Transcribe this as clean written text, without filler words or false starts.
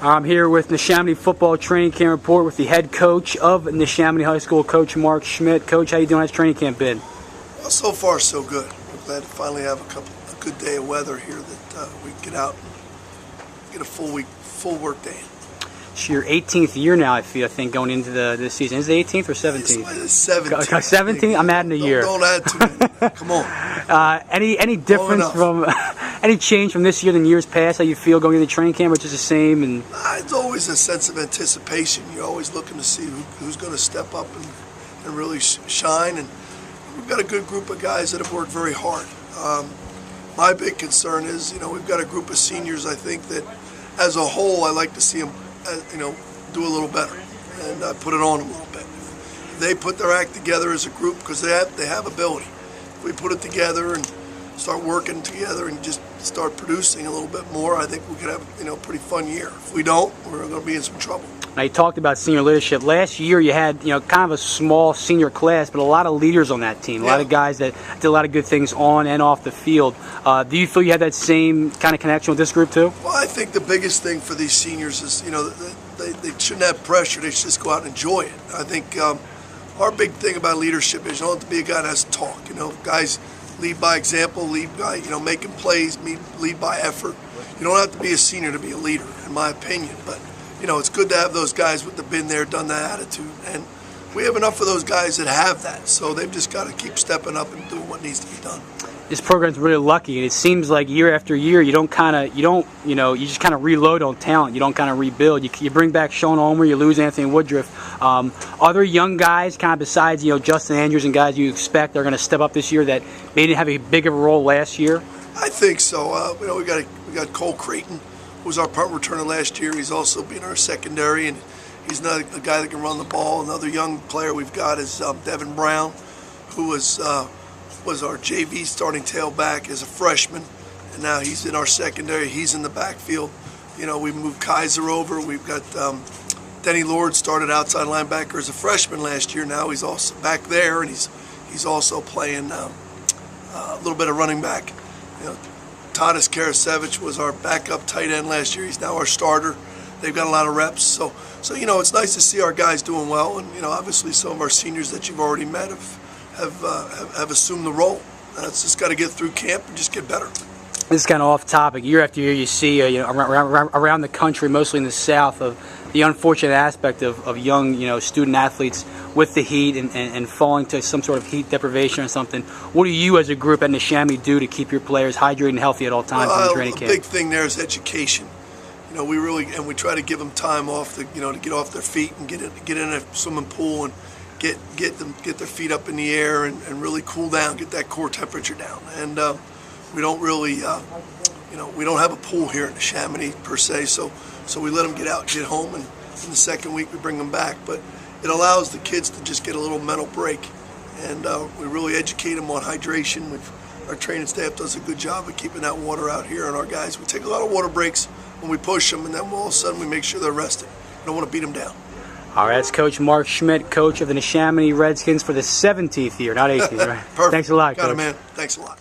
I'm here with Neshaminy football training camp report with the head coach of Neshaminy High School, Coach Mark Schmidt. Coach, how you doing? How's training camp been? Well, so far so good. We're glad to finally have a good day of weather here that we can get out and get a full work day. It's your 18th year now, I think, going into this season. Is it 18th or 17th? It's 17th. 17? I'm adding a year. Don't add too many. Come on. Any difference from any change from this year than years past? How you feel going into training camp, or just the same? And it's always a sense of anticipation. You're always looking to see who's going to step up and really shine. And we've got a good group of guys that have worked very hard. My big concern is, we've got a group of seniors. I think that as a whole, I like to see them, do a little better and put it on a little bit. They put their act together as a group because they have ability. If we put it together and start working together and just start producing a little bit more, I think we could have a pretty fun year. If we don't, we're going to be in some trouble. Now, you talked about senior leadership. Last year you had kind of a small senior class, but a lot of leaders on that team. A lot of guys that did a lot of good things on and off the field. Do you feel you had that same kind of connection with this group too? Well, I think the biggest thing for these seniors is they shouldn't have pressure. They should just go out and enjoy it. I think our big thing about leadership is you don't have to be a guy that has to talk. Guys lead by example, lead by making plays, lead by effort. You don't have to be a senior to be a leader, in my opinion. But it's good to have those guys with the been there, done that attitude, and we have enough of those guys that have that. So they've just got to keep stepping up and doing what needs to be done. This program's really lucky, and it seems like year after year you just kind of reload on talent. You don't kind of rebuild. You bring back Sean Ulmer, you lose Anthony Woodruff. Other young guys, kind of besides Justin Andrews and guys you expect are going to step up this year that maybe didn't have a big of a role last year. I think so. We got Cole Creighton, who was our punt returner last year. He's also been our secondary, and he's not a guy that can run the ball. Another young player we've got is Devin Brown, who was our JV starting tailback as a freshman, and now he's in our secondary. He's in the backfield. We moved Kaiser over. We've got Denny Lord started outside linebacker as a freshman last year. Now he's also back there, and he's also playing a little bit of running back. Tadas Karasevich was our backup tight end last year. He's now our starter. They've got a lot of reps, so it's nice to see our guys doing well, and obviously some of our seniors that you've already met have assumed the role. It's just got to get through camp and just get better. This is kind of off topic. Year after year, you see around the country, mostly in the South, of the unfortunate aspect of young student athletes with the heat and falling to some sort of heat deprivation or something. What do you as a group at Neshaminy do to keep your players hydrated and healthy at all times in training camp? The big thing there is education. We try to give them time off to get off their feet and get in a swimming pool and get their feet up in the air and really cool down, get that core temperature down. And we don't really we don't have a pool here in Neshaminy per se, so we let them get out, get home, and in the second week we bring them back. But it allows the kids to just get a little mental break, and we really educate them on hydration. Our training staff does a good job of keeping that water out here, and our guys, we take a lot of water breaks when we push them, and then all of a sudden we make sure they're rested. We don't want to beat them down. All right, that's Coach Mark Schmidt, coach of the Neshaminy Redskins for the 17th year, not 18th, right? Perfect. Thanks a lot, Coach. Got it, man. Thanks a lot.